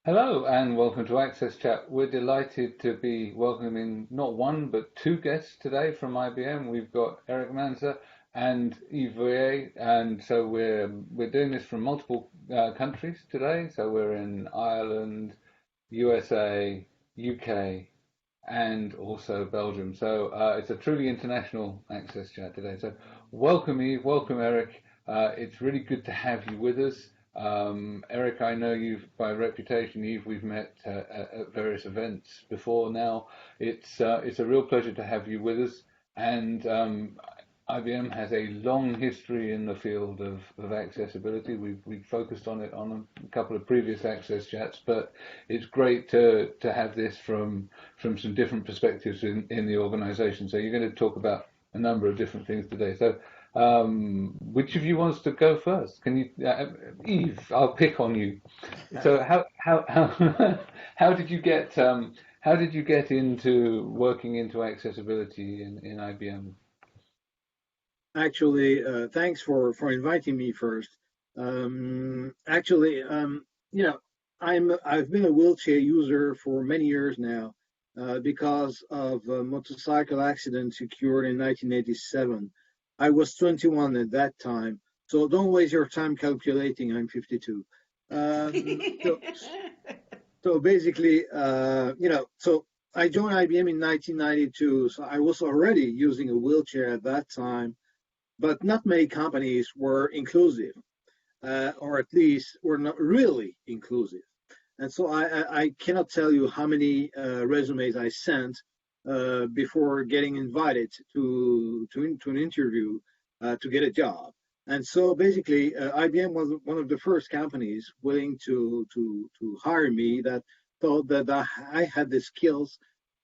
Hello and welcome to AXSChat. We're delighted to be welcoming not one but two guests today from IBM. We've got Erich Manser and Yves Veulliet, and so we're doing this from multiple countries today. So we're in Ireland, USA, UK, and also Belgium. So it's a truly international AXSChat today. So welcome Yves, welcome Erich. It's really good to have you with us. Erich, I know you by reputation. We've met at various events before now. It's a real pleasure to have you with us. And IBM has a long history in the field of accessibility. We've focused on it on a couple of previous Access Chats, but it's great to have this from some different perspectives in the organization. So you're going to talk about a number of different things today. So which of you wants to go first? Can you, Yves? I'll pick on you. So how how did you get how did you get into working into accessibility in IBM? Actually, thanks for inviting me first. Actually, I've been a wheelchair user for many years now because of a motorcycle accident occurred in 1987. I was 21 at that time, so don't waste your time calculating. I'm 52. So basically, so I joined IBM in 1992. So I was already using a wheelchair at that time, but not many companies were inclusive, or at least were not really inclusive. And so I cannot tell you how many resumes I sent before getting invited to an interview to get a job. And so basically, IBM was one of the first companies willing to hire me that thought that I had the skills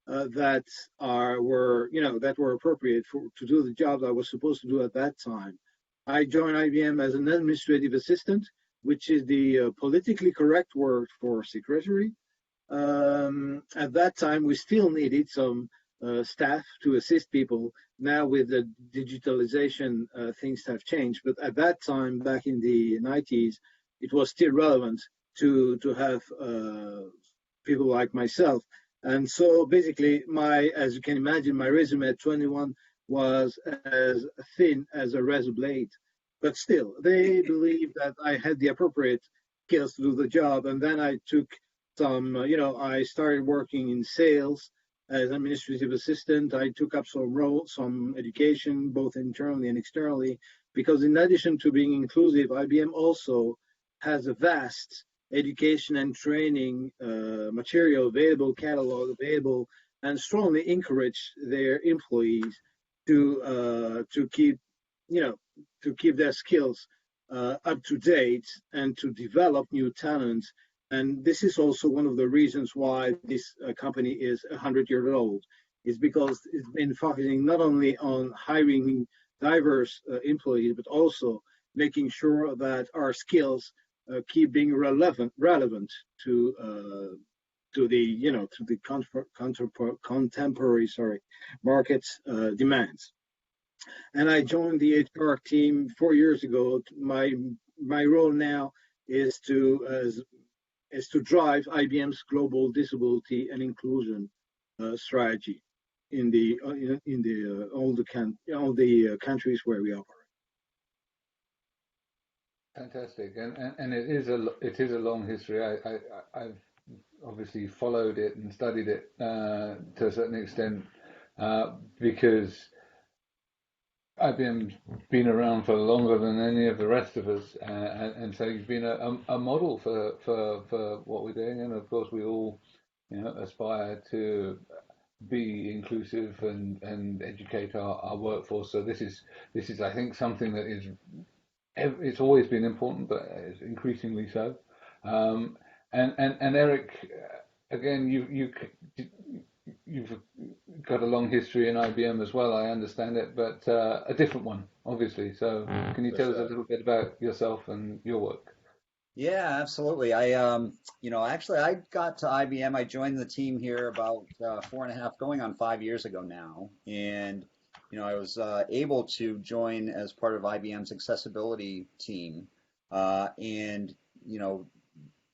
that that were appropriate to do the job I was supposed to do at that time. I joined IBM as an administrative assistant, which is the politically correct word for secretary. At that time, we still needed some staff to assist people. Now, with the digitalization, things have changed. But at that time, back in the 90s, it was still relevant to have people like myself. And so basically, as you can imagine, my resume at 21 was as thin as a razor blade. But still, they believed that I had the appropriate skills to do the job. And then I took I started working in sales as administrative assistant. I took up some education, both internally and externally, because in addition to being inclusive, IBM also has a vast education and training material available, catalog available, and strongly encourage their employees to keep to keep their skills up to date and to develop new talents. And this is also one of the reasons why this company is 100 years old, is because it's been focusing not only on hiring diverse employees, but also making sure that our skills keep being relevant to the contemporary market demands. And I joined the HR team 4 years ago. My role now is to drive IBM's global disability and inclusion strategy in all the countries where we operate. Fantastic, and it is a long history. I've obviously followed it and studied it to a certain extent because IBM's been around for longer than any of the rest of us, and so you've been a model for what we're doing, and of course we all aspire to be inclusive and educate our workforce. So this is I think something that is it's always been important, but it's increasingly so. And Erich, again, you've got a long history in IBM as well. I understand it, but a different one, obviously. So can you tell us a little bit about yourself and your work? Yeah, absolutely. Actually, I got to IBM. I joined the team here about 4.5, going on 5 years ago now, and I was able to join as part of IBM's accessibility team, and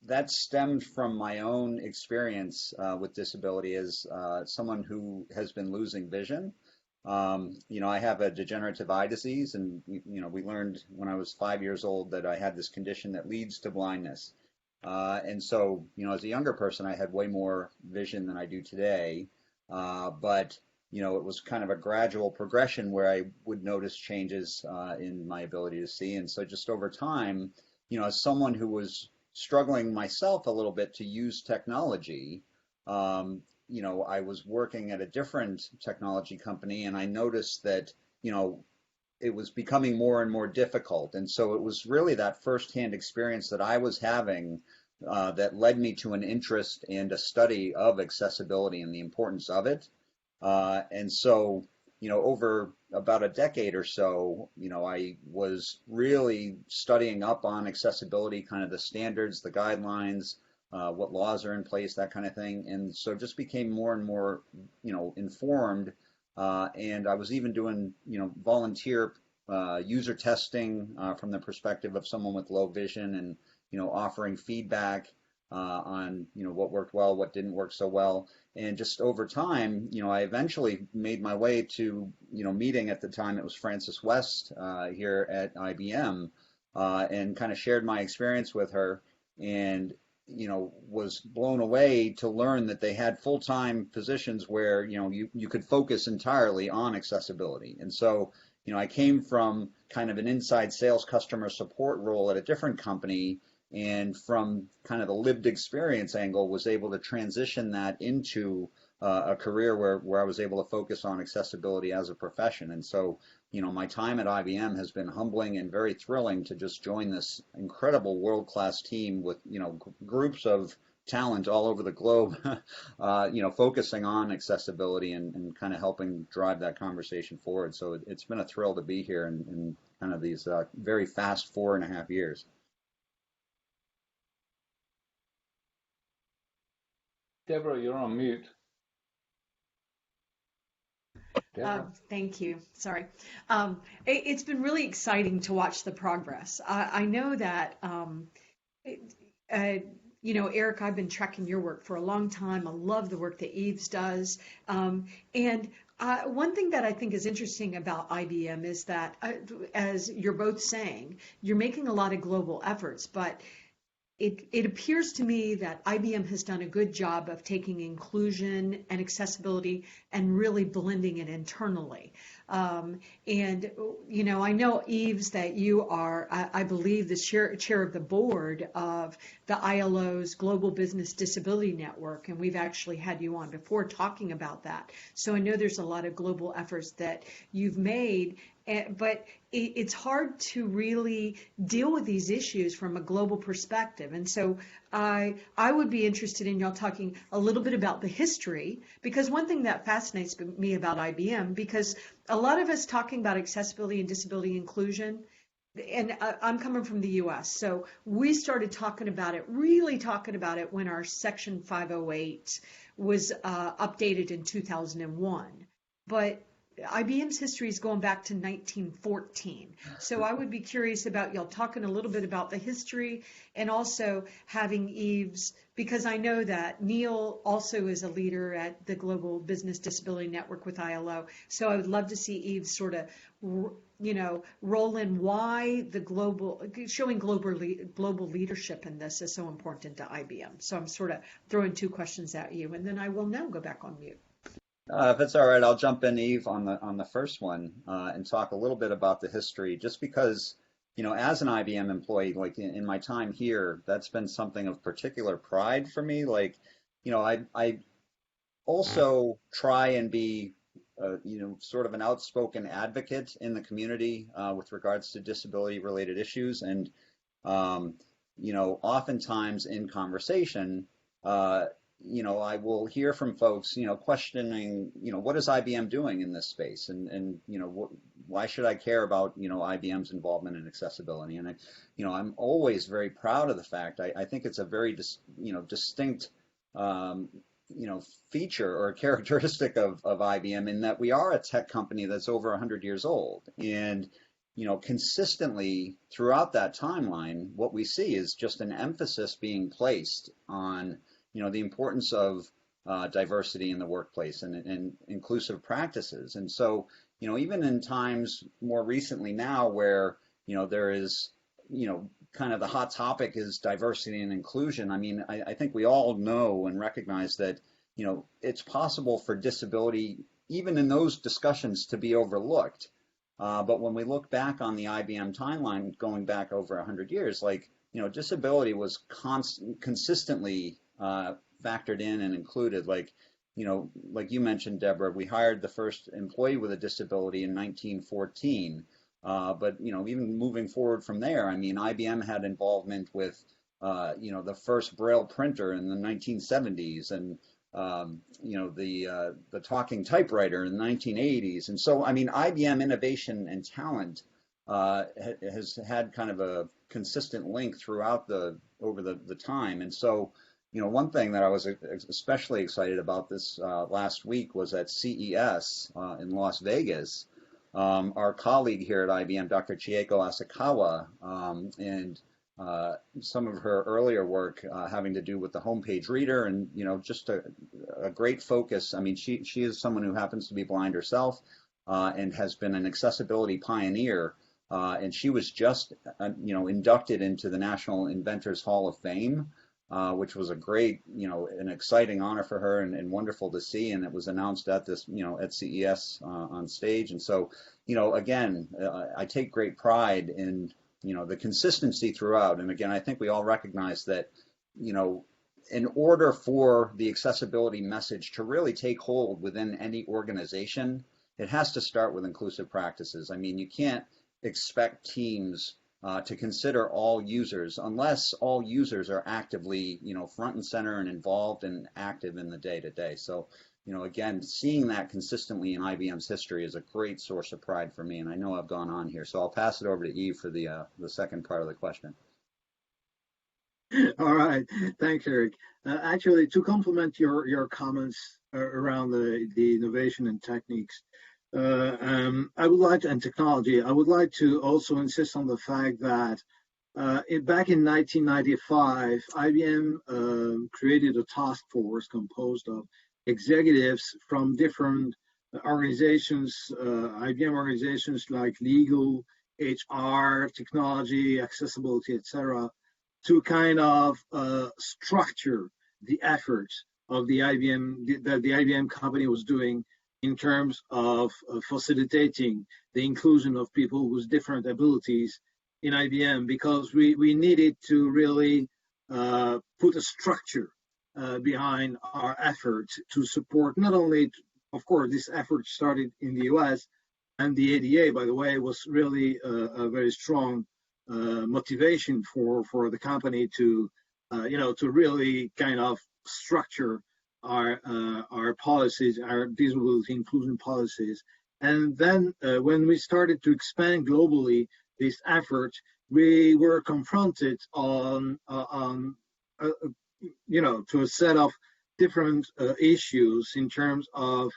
that stemmed from my own experience with disability as someone who has been losing vision. I have a degenerative eye disease, and we learned when I was 5 years old that I had this condition that leads to blindness. And so, as a younger person, I had way more vision than I do today. But it was kind of a gradual progression where I would notice changes in my ability to see. And so just over time, as someone who was struggling myself a little bit to use technology, I was working at a different technology company, and I noticed that, it was becoming more and more difficult. And so it was really that firsthand experience that I was having that led me to an interest and a study of accessibility and the importance of it. And so, over about a decade or so, I was really studying up on accessibility, kind of the standards, the guidelines, what laws are in place, that kind of thing. And so just became more and more, informed. And I was even doing, volunteer user testing from the perspective of someone with low vision, and, offering feedback on, what worked well, what didn't work so well. And just over time, I eventually made my way to, meeting at the time, it was Frances West here at IBM, and kind of shared my experience with her, and, was blown away to learn that they had full-time positions where, you could focus entirely on accessibility. And so, I came from kind of an inside sales customer support role at a different company, and from kind of the lived experience angle was able to transition that into a career where I was able to focus on accessibility as a profession. And so, my time at IBM has been humbling and very thrilling to just join this incredible world-class team with, groups of talent all over the globe, focusing on accessibility and kind of helping drive that conversation forward. So it's been a thrill to be here in kind of these very fast 4.5 years. Debra, you're on mute. Thank you. Sorry. It's been really exciting to watch the progress. I know that, Erich, I've been tracking your work for a long time. I love the work that Yves does. And one thing that I think is interesting about IBM is that, as you're both saying, you're making a lot of global efforts, but it appears to me that IBM has done a good job of taking inclusion and accessibility and really blending it internally. And, I know, Yves, that you are, I believe, the chair of the board of the ILO's Global Business Disability Network, and we've actually had you on before talking about that. So I know there's a lot of global efforts that you've made, but it's hard to really deal with these issues from a global perspective. And so I would be interested in y'all talking a little bit about the history, because one thing that fascinates me about IBM, because a lot of us talking about accessibility and disability inclusion, and I'm coming from the US, so we started really talking about it when our Section 508 was updated in 2001. But IBM's history is going back to 1914. So I would be curious about y'all talking a little bit about the history, and also having Yves, because I know that Neil also is a leader at the Global Business Disability Network with ILO. So I would love to see Yves sort of, roll in why showing global leadership in this is so important to IBM. So I'm sort of throwing two questions at you, and then I will now go back on mute. If it's all right, I'll jump in, Yves, on the first one and talk a little bit about the history, just because, as an IBM employee, like in my time here, that's been something of particular pride for me. Like, I also try and be, sort of an outspoken advocate in the community with regards to disability-related issues. And, oftentimes in conversation, I will hear from folks, questioning, what is IBM doing in this space, and why should I care about, IBM's involvement in accessibility? And I'm always very proud of the fact. I think it's a very, distinct, feature or characteristic of IBM, in that we are a tech company that's over 100 years old, and consistently throughout that timeline, what we see is just an emphasis being placed on, the importance of diversity in the workplace and inclusive practices. And so, even in times more recently now where, there is, kind of the hot topic is diversity and inclusion. I mean, I think we all know and recognize that, it's possible for disability, even in those discussions, to be overlooked. But when we look back on the IBM timeline, going back over 100 years, like, disability was consistently factored in and included. Like, like you mentioned, Deborah, we hired the first employee with a disability in 1914. But, even moving forward from there, I mean, IBM had involvement with, the first Braille printer in the 1970s and, the talking typewriter in the 1980s. And so, I mean, IBM innovation and talent has had kind of a consistent link throughout over the time. And so, one thing that I was especially excited about this last week was at CES in Las Vegas. Our colleague here at IBM, Dr. Chieko Asakawa, and some of her earlier work having to do with the homepage reader and, just a great focus. I mean, she is someone who happens to be blind herself and has been an accessibility pioneer. And she was just, inducted into the National Inventors Hall of Fame, which was a great, an exciting honor for her and wonderful to see. And it was announced at this, at CES on stage. And so, again, I take great pride in, the consistency throughout. And again, I think we all recognize that, in order for the accessibility message to really take hold within any organization, it has to start with inclusive practices. I mean, you can't expect teams to consider all users unless all users are actively, front and center and involved and active in the day-to-day. So, again, seeing that consistently in IBM's history is a great source of pride for me. And I know I've gone on here, so I'll pass it over to Yves for the second part of the question. All right, thanks, Erich. Actually, to complement your comments around the innovation and techniques, I would like to, and technology, I would like to also insist on the fact that back in 1995, IBM created a task force composed of executives from different organizations, IBM organizations like legal, HR, technology, accessibility, etc., to kind of structure the efforts of the IBM company was doing in terms of facilitating the inclusion of people with different abilities in IBM, because we needed to really put a structure behind our efforts to support not only, of course, this effort started in the US, and the ADA, by the way, was really a very strong motivation for the company to, to really kind of structure our policies, our disability inclusion policies. And then when we started to expand globally these efforts, we were confronted on to a set of different issues in terms of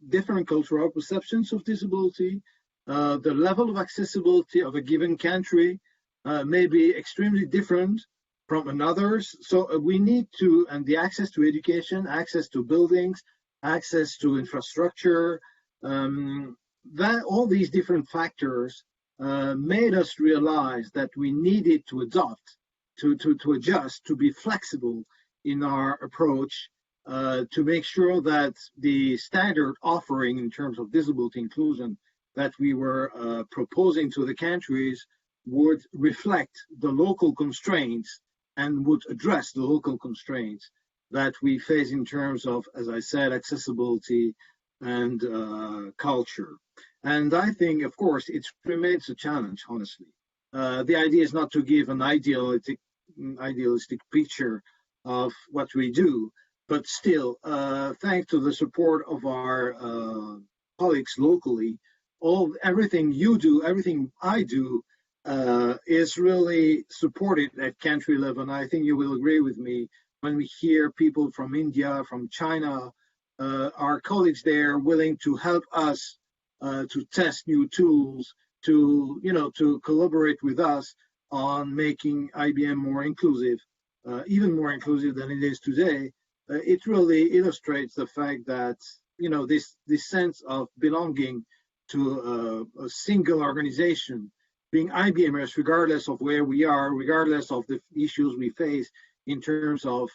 different cultural perceptions of disability. The level of accessibility of a given country may be extremely different from another's. So we need to, and the access to education, access to buildings, access to infrastructure, that all these different factors made us realize that we needed to adopt, to adjust, to be flexible in our approach, to make sure that the standard offering in terms of disability inclusion that we were proposing to the countries would reflect the local constraints and would address the local constraints that we face in terms of, as I said, accessibility and culture. And I think, of course, it remains a challenge, honestly. The idea is not to give an idealistic picture of what we do, but still, thanks to the support of our colleagues locally, everything you do, everything I do, is really supported at country level. And I think you will agree with me when we hear people from India, from China, our colleagues there willing to help us to test new tools, to collaborate with us on making IBM more inclusive, even more inclusive than it is today. It really illustrates the fact that this sense of belonging to a single organization, being IBMers, regardless of where we are, regardless of the issues we face in terms of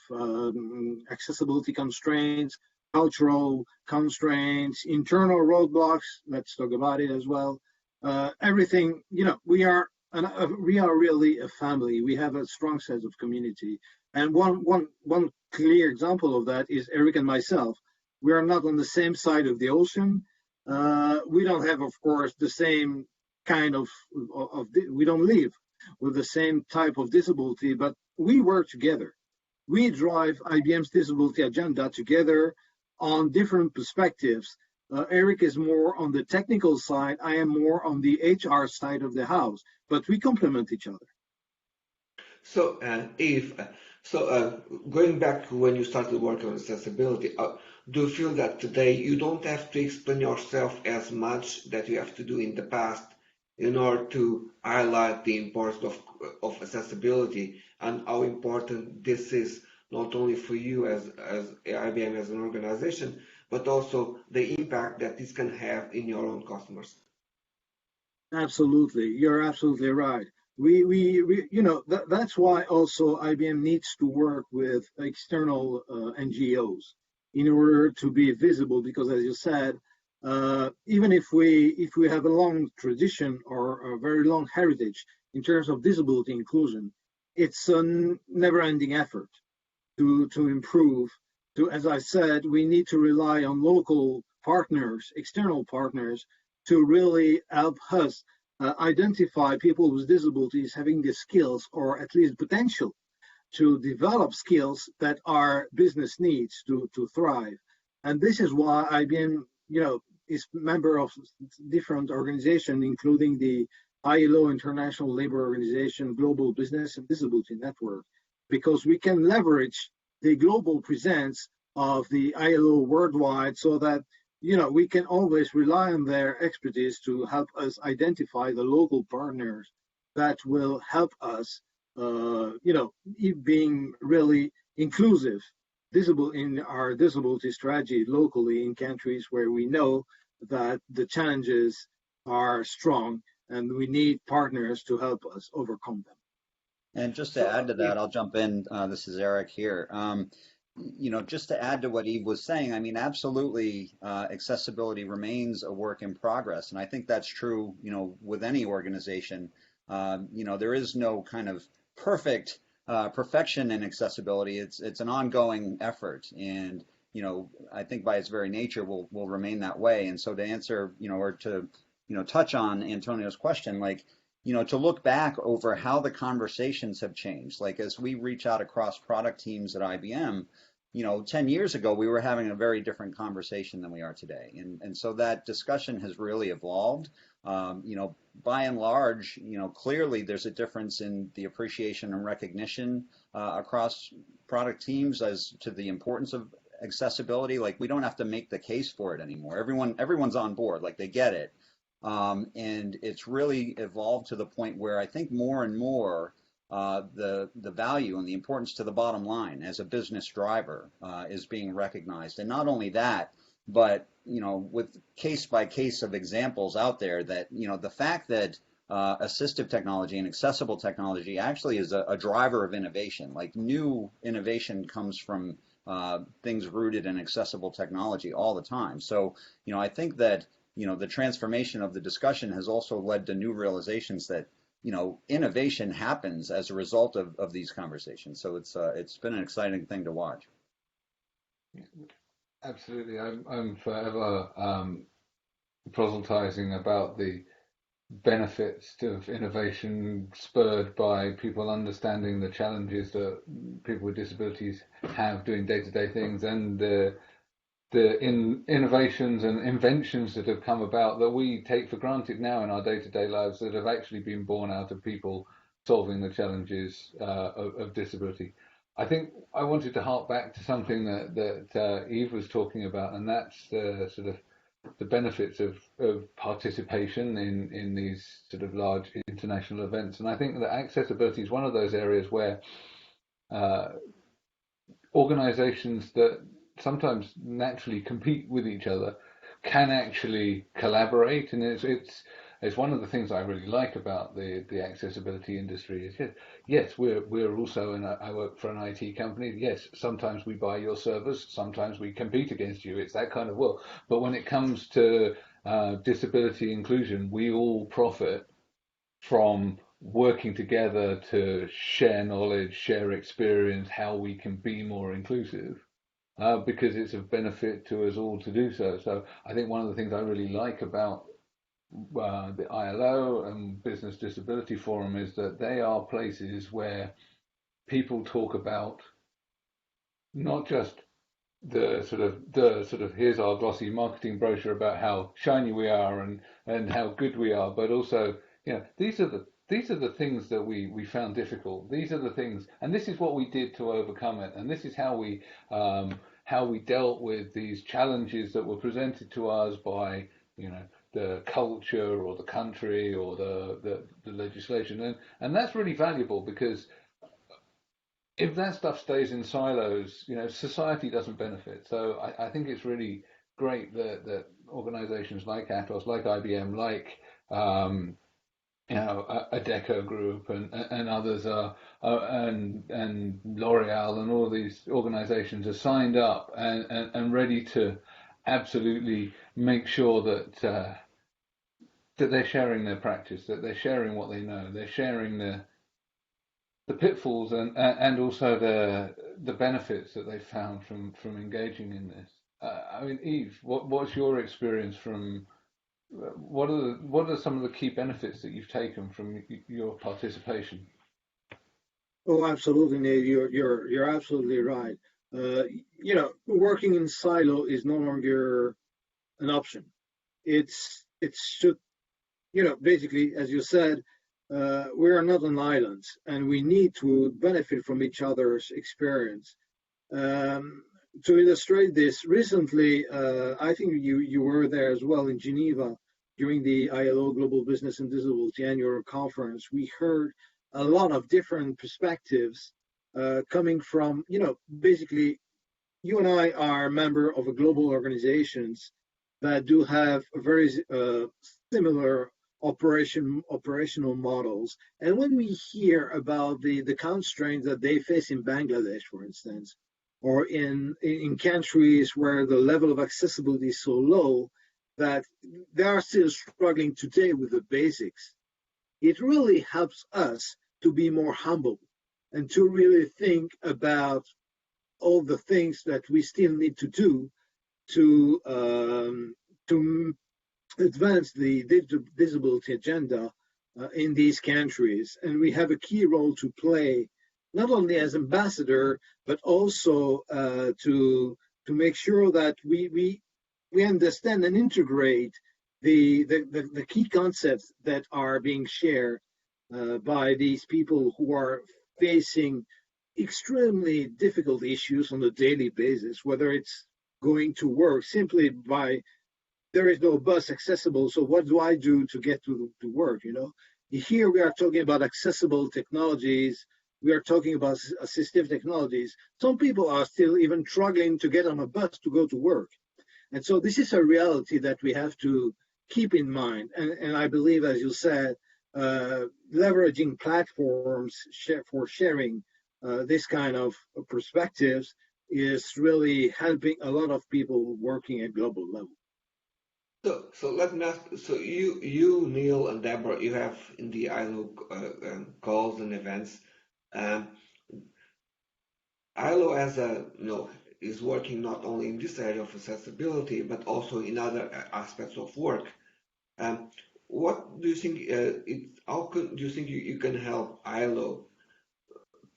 accessibility constraints, cultural constraints, internal roadblocks. Let's talk about it as well. Everything, we are really a family. We have a strong sense of community. And one clear example of that is Erich and myself. We are not on the same side of the ocean. We don't have, of course, the same kind of we don't live with the same type of disability, but we work together. We drive IBM's disability agenda together on different perspectives. Erich is more on the technical side. I am more on the HR side of the house, but we complement each other. So, Yves, going back to when you started working on accessibility, do you feel that today you don't have to explain yourself as much that you have to do in the past in order to highlight the importance of accessibility and how important this is not only for you as IBM as an organization, but also the impact that this can have in your own customers? Absolutely, you're absolutely right. That's why also IBM needs to work with external NGOs in order to be visible, because as you said, even if we have a long tradition or a very long heritage in terms of disability inclusion, it's a never-ending effort to improve. As I said, we need to rely on local partners, external partners, to really help us identify people with disabilities having the skills, or at least potential, to develop skills that our business needs to thrive. And this is why IBM, is member of different organizations, including the ILO, International Labor Organization, Global Business and Disability Network, because we can leverage the global presence of the ILO worldwide so that we can always rely on their expertise to help us identify the local partners that will help us, being really inclusive, visible in our disability strategy locally in countries where we know that the challenges are strong and we need partners to help us overcome them. And just to add to that, I'll jump in. This is Erich here. Just to add to what Yves was saying, I mean, absolutely, accessibility remains a work in progress. And I think that's true, with any organization. There is no kind of perfection in accessibility. It's an ongoing effort. And, I think by its very nature will remain that way. And so to answer, or to, touch on Antonio's question, to look back over how the conversations have changed, like as we reach out across product teams at IBM, 10 years ago, we were having a very different conversation than we are today. And so that discussion has really evolved. By and large, clearly there's a difference in the appreciation and recognition across product teams as to the importance of accessibility. Like, we don't have to make the case for it anymore. Everyone's on board, like they get it. And it's really evolved to the point where I think more and more the value and the importance to the bottom line as a business driver is being recognized. And not only that, but with case by case of examples out there that the fact that assistive technology and accessible technology actually is a driver of innovation. Like, new innovation comes from things rooted in accessible technology all the time. So I think that the transformation of the discussion has also led to new realizations that innovation happens as a result of these conversations. So it's been an exciting thing to watch. Absolutely, I'm forever proselytizing about the benefits of innovation spurred by people understanding the challenges that people with disabilities have doing day-to-day things, and the innovations and inventions that have come about that we take for granted now in our day-to-day lives that have actually been born out of people solving the challenges of disability. I think I wanted to hark back to something that Yves was talking about, and that's the the benefits of participation in these sort of large international events. And I think that accessibility is one of those areas where organizations that sometimes naturally compete with each other can actually collaborate, and it's one of the things I really like about the accessibility industry is yes, we're also I work for an IT company. Yes, sometimes we buy your servers, sometimes we compete against you. It's that kind of world. But when it comes to disability inclusion, we all profit from working together to share knowledge, share experience, how we can be more inclusive, because it's of benefit to us all to do so. So I think one of the things I really like about the ILO and Business Disability Forum is that they are places where people talk about not just the sort of here's our glossy marketing brochure about how shiny we are and how good we are, but also, these are the things that we found difficult. These are the things, and this is what we did to overcome it, and this is how we dealt with these challenges that were presented to us by the culture or the country or the legislation, and that's really valuable, because if that stuff stays in silos, society doesn't benefit. So I think it's really great that organizations like Atos, like IBM, like a Deco Group and others and L'Oreal and all these organizations are signed up and ready to absolutely make sure that they're sharing their practice, that they're sharing what they know, they're sharing the pitfalls and also the benefits that they found from engaging in this. I mean, Yves, what's your experience from? What are some of the key benefits that you've taken from your participation? Oh, absolutely, Nate. You're absolutely right. Working in silo is no longer an option. It should, basically, as you said, we are not on islands, and we need to benefit from each other's experience. To illustrate this, recently, I think you were there as well in Geneva during the ILO Global Business and Disability Annual Conference. We heard a lot of different perspectives coming from, basically, you and I are a member of a global organizations that do have a very similar operational models. And when we hear about the constraints that they face in Bangladesh, for instance, or in countries where the level of accessibility is so low that they are still struggling today with the basics, it really helps us to be more humble and to really think about all the things that we still need to do to advance the disability agenda in these countries. And we have a key role to play, not only as ambassador, but also to make sure that we understand and integrate the key concepts that are being shared by these people who are facing extremely difficult issues on a daily basis, whether it's going to work simply by there is no bus accessible, so what do I do to get to work, Here we are talking about accessible technologies. We are talking about assistive technologies. Some people are still even struggling to get on a bus to go to work. And so this is a reality that we have to keep in mind. And I believe, as you said, leveraging platforms for sharing this kind of perspectives is really helping a lot of people working at global level. So let me ask. So you, Neil, and Debra, you have in the ILO calls and events. ILO as is working not only in this area of accessibility but also in other aspects of work. What do you think? How do you think you can help ILO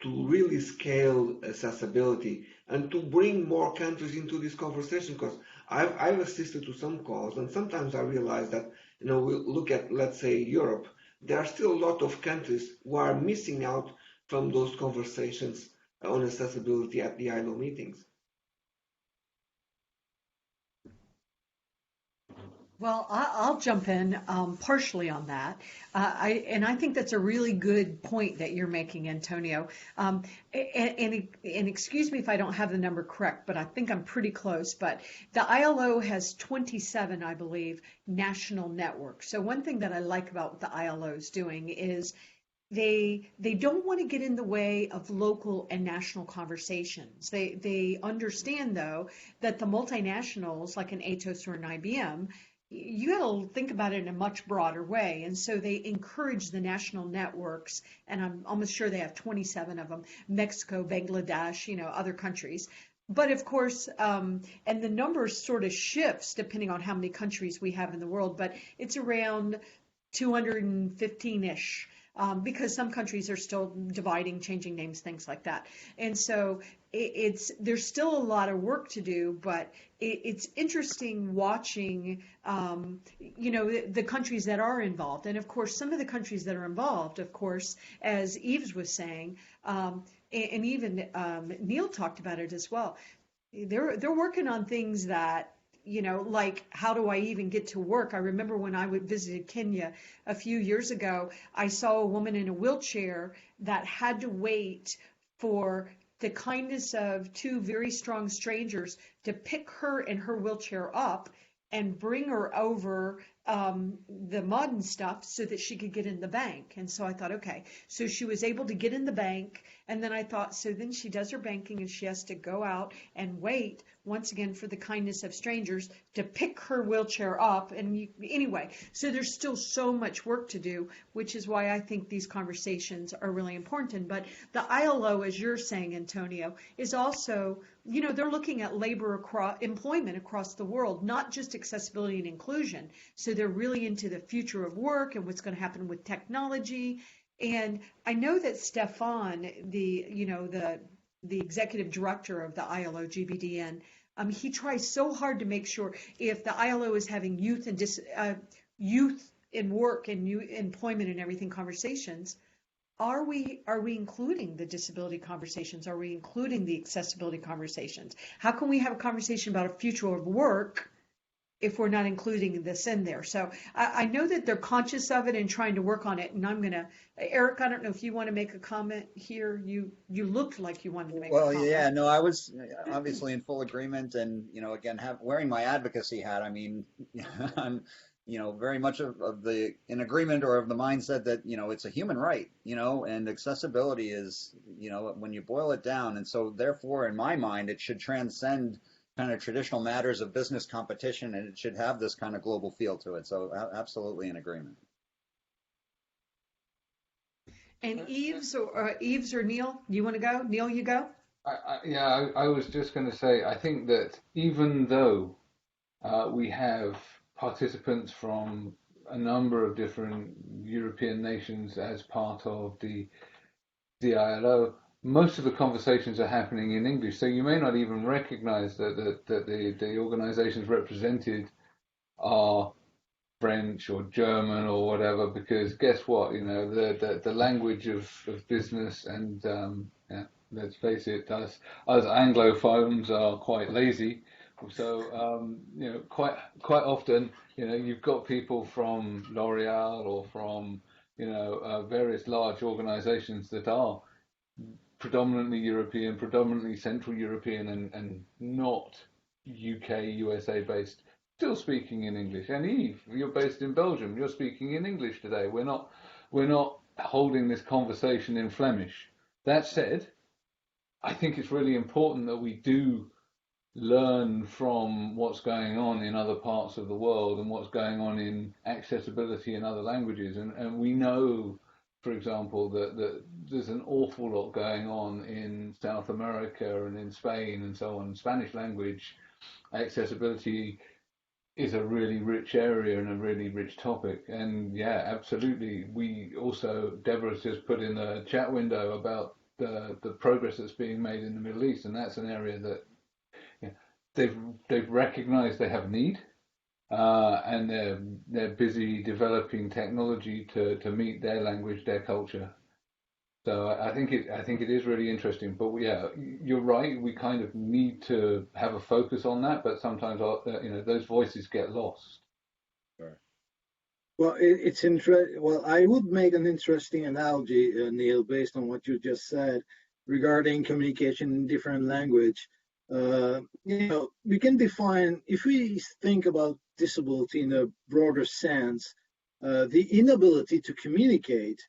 to really scale accessibility and to bring more countries into this conversation? Because I've assisted to some calls, and sometimes I realize that, we look at, let's say, Europe, there are still a lot of countries who are missing out from those conversations on accessibility at the ILO meetings. Well, I'll jump in partially on that. I think that's a really good point that you're making, Antonio. And excuse me if I don't have the number correct, but I think I'm pretty close. But the ILO has 27, I believe, national networks. So one thing that I like about what the ILO is doing is they don't want to get in the way of local and national conversations. They understand though that the multinationals like an Atos or an IBM, you got to think about it in a much broader way. And so they encourage the national networks, and I'm almost sure they have 27 of them, Mexico, Bangladesh, other countries. But of course, and the number sort of shifts depending on how many countries we have in the world, but it's around 215-ish. Because some countries are still dividing, changing names, things like that. And so there's still a lot of work to do, but it's interesting watching, the countries that are involved. And of course, some of the countries that are involved, of course, as Yves was saying, and even Neil talked about it as well. They're working on things that like how do I even get to work? I remember when I visited Kenya a few years ago, I saw a woman in a wheelchair that had to wait for the kindness of two very strong strangers to pick her in her wheelchair up and bring her over the mud and stuff so that she could get in the bank. And so I thought, okay, so she was able to get in the bank. And then I thought, so then she does her banking and she has to go out and wait once again for the kindness of strangers to pick her wheelchair up. And anyway, so there's still so much work to do, which is why I think these conversations are really important. But the ILO, as you're saying, Antonio, is also, they're looking at employment across the world, not just accessibility and inclusion. So they're really into the future of work and what's going to happen with technology. And I know that Stefan, the executive director of the ILO GBDN, he tries so hard to make sure if the ILO is having youth in work and new employment and everything conversations, are we including the disability conversations? Are we including the accessibility conversations? How can we have a conversation about a future of work if we're not including this in there? So I know that they're conscious of it and trying to work on it. And Erich, I don't know if you want to make a comment here. You looked like you wanted to make a comment. Well, yeah, no, I was obviously in full agreement, and again, wearing my advocacy hat. I mean, I'm very much in agreement or of the mindset that it's a human right, and accessibility is when you boil it down, and so therefore, in my mind, it should transcend kind of traditional matters of business competition, and it should have this kind of global feel to it. So absolutely in agreement. And Yves or Neil, you want to go? Neil, you go? I was just going to say, I think that even though we have participants from a number of different European nations as part of the ILO, most of the conversations are happening in English, so you may not even recognize that the organizations represented are French or German or whatever, because guess what, the language of business, and let's face it, us Anglophones are quite lazy. So quite often, you've got people from L'Oreal or from various large organizations that are predominantly European, predominantly Central European, and not UK, USA based, still speaking in English. And Yves, you're based in Belgium, you're speaking in English today. We're not holding this conversation in Flemish. That said, I think it's really important that we do learn from what's going on in other parts of the world and what's going on in accessibility in other languages. And we know, for example, that there's an awful lot going on in South America and in Spain and so on. Spanish language accessibility is a really rich area and a really rich topic. And yeah, absolutely. We also, Deborah's just put in a chat window about the progress that's being made in the Middle East, and that's an area that they've recognized they have a need. And they're busy developing technology to meet their language, their culture. So I think it is really interesting. But yeah, you're right. We kind of need to have a focus on that, but sometimes those voices get lost. Sure. Well, it's interesting. Well, I would make an interesting analogy, Neil, based on what you just said regarding communication in different language. We can define, if we think about disability in a broader sense, the inability to communicate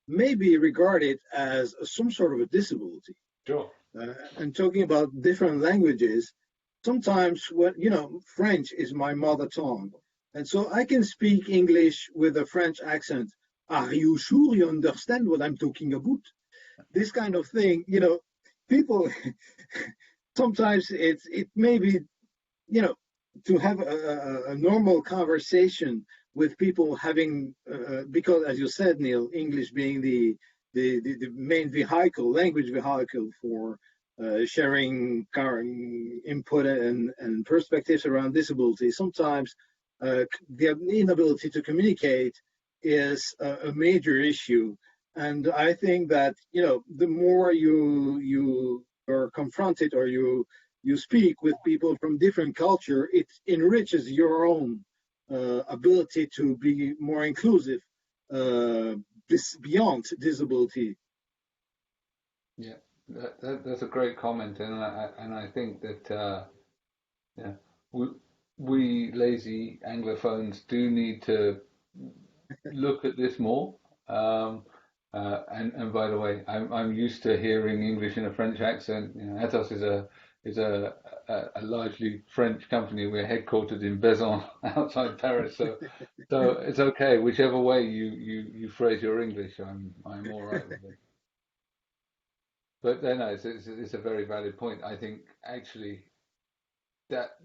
may be regarded as some sort of a disability. Sure. And talking about different languages, sometimes French is my mother tongue. And so I can speak English with a French accent. Are you sure you understand what I'm talking about? This kind of thing, people, sometimes it may be, to have a normal conversation with people having, because as you said, Neil, English being the main language vehicle for sharing current input and perspectives around disability. Sometimes the inability to communicate is a major issue. And I think that, the more you are confronted or you speak with people from different culture, it enriches your own ability to be more inclusive beyond disability. Yeah, that's a great comment, and I think that we lazy Anglophones do need to look at this more. And by the way, I'm used to hearing English in a French accent. Atos is a largely French company. We're headquartered in Bezons, outside Paris, so it's okay. Whichever way you phrase your English, I'm all right with it. But no, it's a very valid point. I think actually that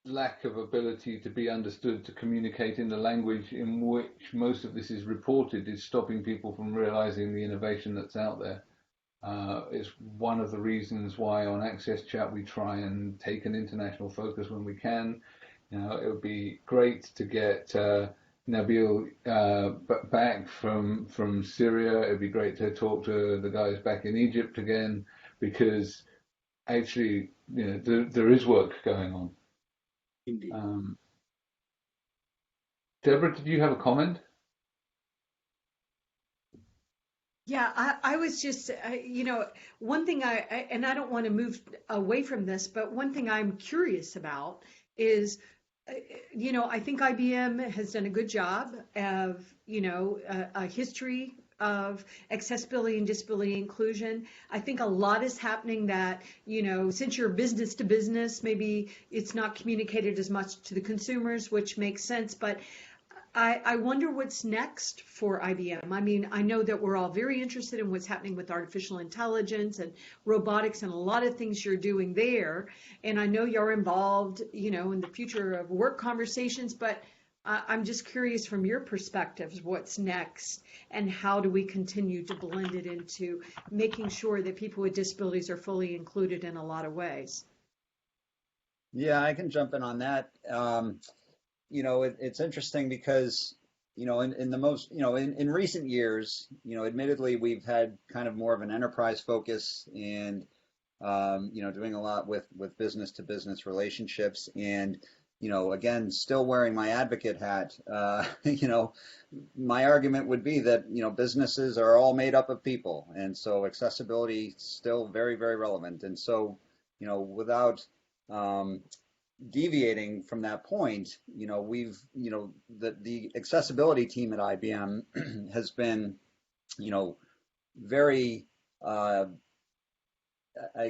lack of ability to be understood, to communicate in the language in which most of this is reported, is stopping people from realizing the innovation that's out there. It's one of the reasons why on AXSChat we try and take an international focus when we can. It would be great to get Nabil back from Syria. It'd be great to talk to the guys back in Egypt again, because actually, there is work going on. Indeed. Debra, did you have a comment? Yeah, I was just, one thing and I don't want to move away from this, but one thing I'm curious about is, I think IBM has done a good job of, a history of accessibility and disability inclusion. I think a lot is happening that, since you're business to business, maybe it's not communicated as much to the consumers, which makes sense. But I wonder what's next for IBM. I mean, I know that we're all very interested in what's happening with artificial intelligence and robotics and a lot of things you're doing there. And I know you're involved, in the future of work conversations, but I'm just curious from your perspectives, what's next and how do we continue to blend it into making sure that people with disabilities are fully included in a lot of ways? Yeah, I can jump in on that. It's interesting because, in the most, in recent years, admittedly, we've had kind of more of an enterprise focus and, doing a lot with business to business relationships. And, again, still wearing my advocate hat, my argument would be that, businesses are all made up of people. And so accessibility is still very, very relevant. And so, without, deviating from that point, we've, the accessibility team at IBM has been, very, I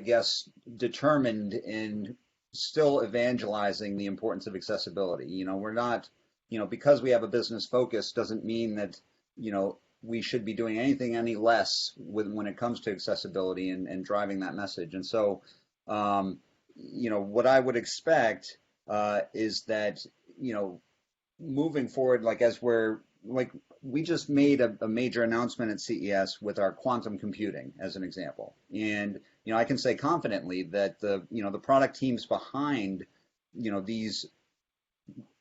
guess, determined in still evangelizing the importance of accessibility. We're not, because we have a business focus doesn't mean that, we should be doing anything any less when it comes to accessibility and driving that message. And so, what I would expect is that, moving forward, we just made a major announcement at CES with our quantum computing as an example. And, I can say confidently that the product teams behind, these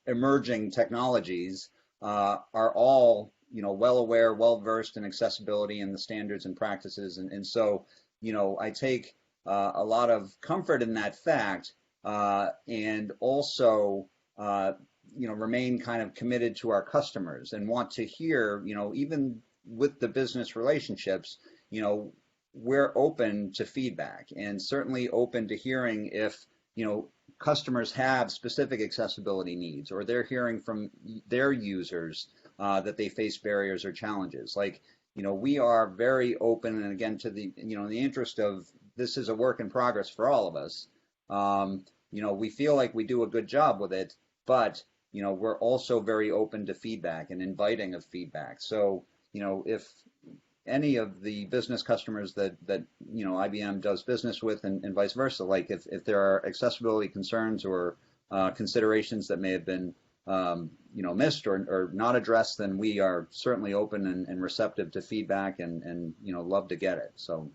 emerging technologies are all, well aware, well versed in accessibility and the standards and practices. And so, I take a lot of comfort in that fact, and also remain kind of committed to our customers and want to hear, even with the business relationships, we're open to feedback and certainly open to hearing if, customers have specific accessibility needs, or they're hearing from their users that they face barriers or challenges. Like, we are very open, and again, to the, in the interest of this is a work in progress for all of us. We feel like we do a good job with it, but, we're also very open to feedback and inviting of feedback. So, if any of the business customers that IBM does business with, and vice versa, like if there are accessibility concerns or considerations that may have been missed or not addressed, then we are certainly open and receptive to feedback and love to get it. So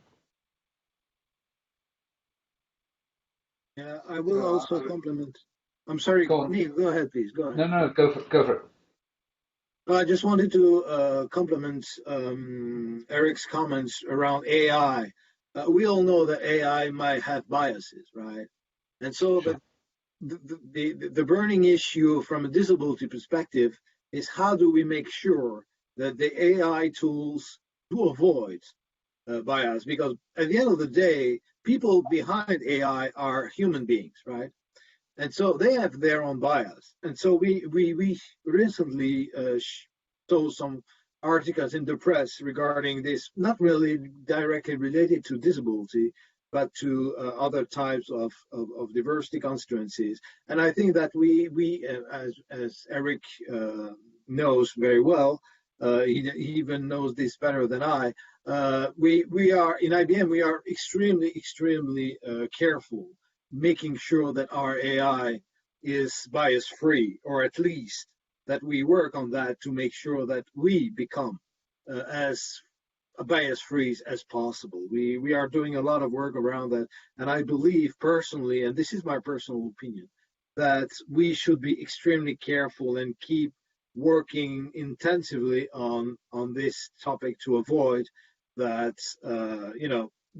yeah, I will also compliment. I'm sorry, Neil, go ahead, please. Go ahead. No, go for it. I just wanted to compliment Erich's comments around AI. We all know that AI might have biases, right? And so Sure. the burning issue from a disability perspective is how do we make sure that the AI tools do avoid bias? Because at the end of the day, people behind AI are human beings, right? And so they have their own bias. And so we recently saw some articles in the press regarding this, not really directly related to disability, but to other types of diversity constituencies. And I think that we as Erich knows very well, he even knows this better than I, we are, in IBM, we are extremely careful, making sure that our AI is bias-free, or at least that we work on that to make sure that we become as bias-free as possible. We are doing a lot of work around that, and I believe personally, and this is my personal opinion, that we should be extremely careful and keep working intensively on this topic to avoid that,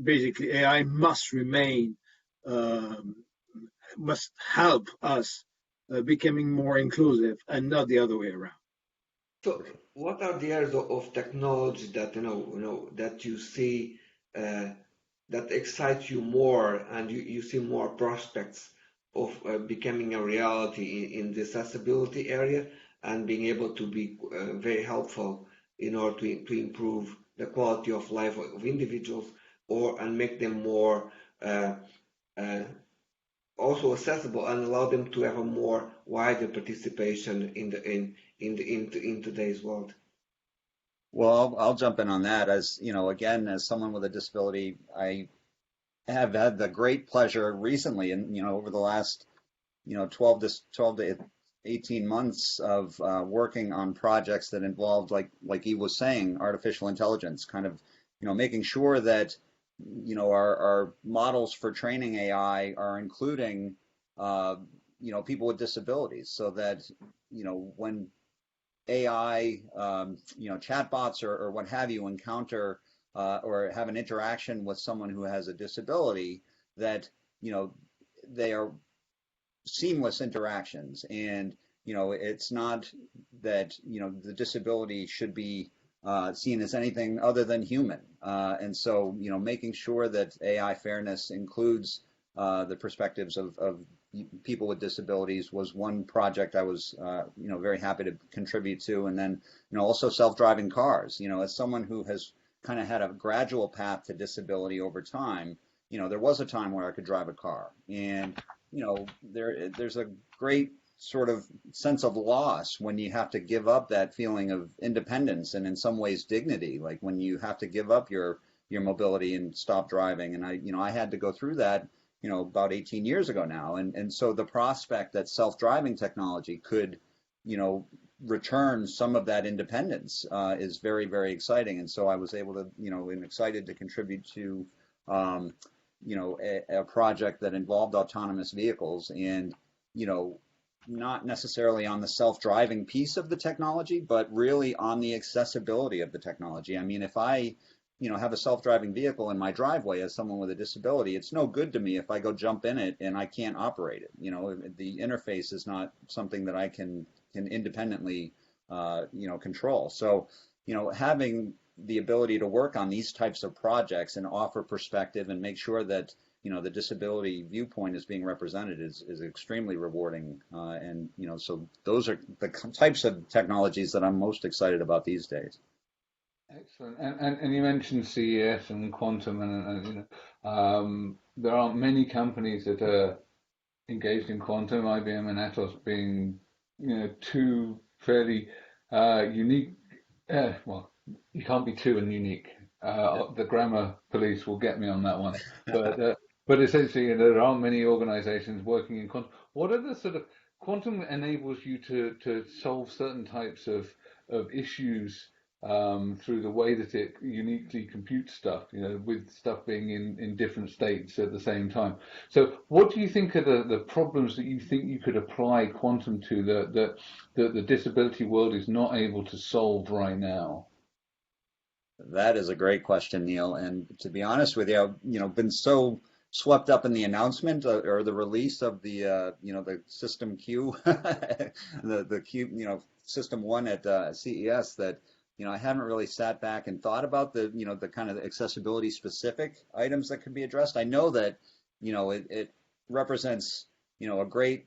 basically AI must remain must help us becoming more inclusive and not the other way around. So, what are the areas of technology that that you see that excite you more, and you see more prospects of becoming a reality in the accessibility area and being able to be very helpful in order to improve the quality of life of individuals, and make them more also accessible and allow them to have a more wider participation in today's world? Well, I'll jump in on that. As again, as someone with a disability, I have had the great pleasure recently, and over the last 12 to 18 months of working on projects that involved, like Yves was saying, artificial intelligence, kind of making sure that our models for training AI are including people with disabilities, so that when AI chatbots or what have you encounter or have an interaction with someone who has a disability, that they are seamless interactions, and it's not that the disability should be seen as anything other than human, and so making sure that AI fairness includes the perspectives of people with disabilities was one project I was very happy to contribute to. And then also self-driving cars. As someone who has kind of had a gradual path to disability over time, there was a time where I could drive a car, and there's a great sort of sense of loss when you have to give up that feeling of independence and in some ways dignity, like when you have to give up your mobility and stop driving. And I had to go through that about 18 years ago now, and so the prospect that self-driving technology could return some of that independence is very, very exciting. And so I was able to and excited to contribute to a project that involved autonomous vehicles, and not necessarily on the self-driving piece of the technology, but really on the accessibility of the technology. I mean, if I have a self-driving vehicle in my driveway as someone with a disability, it's no good to me if I go jump in it and I can't operate it. The interface is not something that I can independently, control. So, having the ability to work on these types of projects and offer perspective and make sure that the disability viewpoint is being represented is extremely rewarding. And so those are the types of technologies that I'm most excited about these days. Excellent. And you mentioned CES and quantum, and there aren't many companies that are engaged in quantum. IBM and Atos being two fairly unique. Well, you can't be two and unique. The grammar police will get me on that one. But essentially, there aren't many organizations working in quantum. What are the sort of quantum enables you to solve certain types of issues through the way that it uniquely computes stuff, with stuff being in different states at the same time. So what do you think are the problems that you think you could apply quantum to that the disability world is not able to solve right now? That is a great question, Neil. And to be honest with you, I've been so swept up in the announcement or the release of the System Q, the Q, System 1 at CES that I haven't really sat back and thought about the kind of accessibility specific items that could be addressed. I know that it represents a great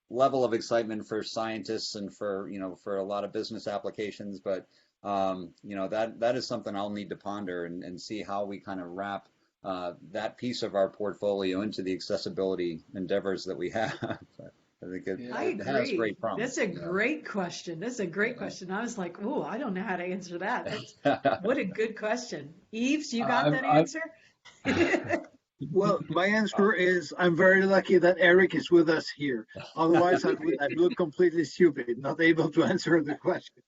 level of excitement for scientists and for a lot of business applications, but that is something I'll need to ponder and see how we kind of wrap that piece of our portfolio into the accessibility endeavors that we have. But I think it has great promise. That's a great question. That's a great question. I was like, oh, I don't know how to answer that. What a good question. Yves, you got that answer? Well, my answer is I'm very lucky that Erich is with us here. Otherwise, I'd look completely stupid, not able to answer the question.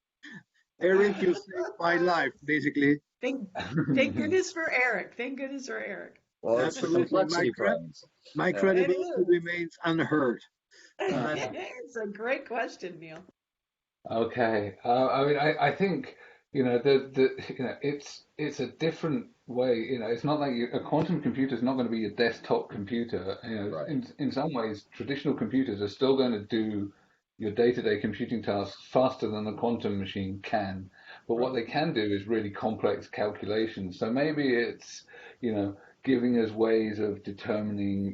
Erich, you saved my life, basically. Thank goodness for Erich. Thank goodness for Erich. Well, it's the complexity problems. My credibility remains unhurt. It's a great question, Neil. Okay. I think it's a different way. It's not like a quantum computer is not going to be a desktop computer. Right. In some ways, traditional computers are still going to do your day-to-day computing tasks faster than the quantum machine can. But what they can do is really complex calculations. So maybe it's giving us ways of determining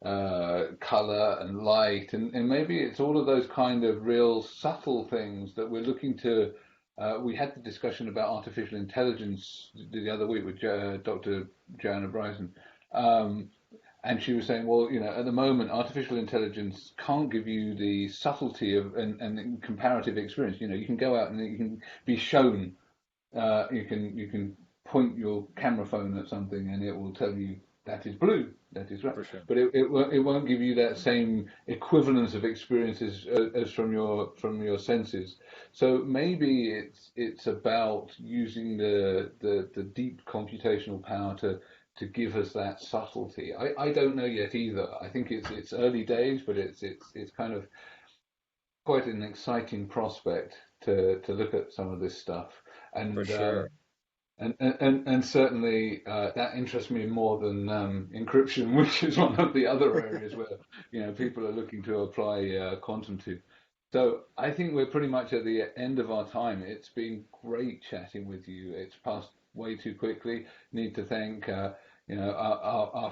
color and light, and maybe it's all of those kind of real subtle things that we're looking to. We had the discussion about artificial intelligence the other week with Dr. Joanna Bryson, and she was saying, well, at the moment, artificial intelligence can't give you the subtlety of and comparative experience. You can go out and you can be shown, you can point your camera phone at something and it will tell you that is blue, that is red. For sure. But it won't give you that same equivalence of experiences as from your senses. So maybe it's about using the deep computational power to give us that subtlety. I don't know yet either. I think it's early days, but it's kind of quite an exciting prospect to look at some of this stuff. And For sure. And certainly that interests me more than encryption, which is one of the other areas where people are looking to apply quantum to. So I think we're pretty much at the end of our time. It's been great chatting with you. It's passed way too quickly. Need to thank our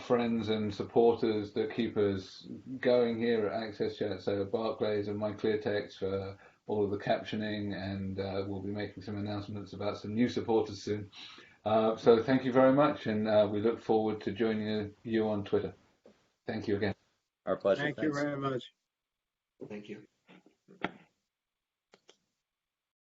friends and supporters that keep us going here at AXSChat. So Barclays and MyClearText for all of the captioning, and we'll be making some announcements about some new supporters soon. So thank you very much, and we look forward to joining you on Twitter. Thank you again. Our pleasure. Thank you very much. Thank you.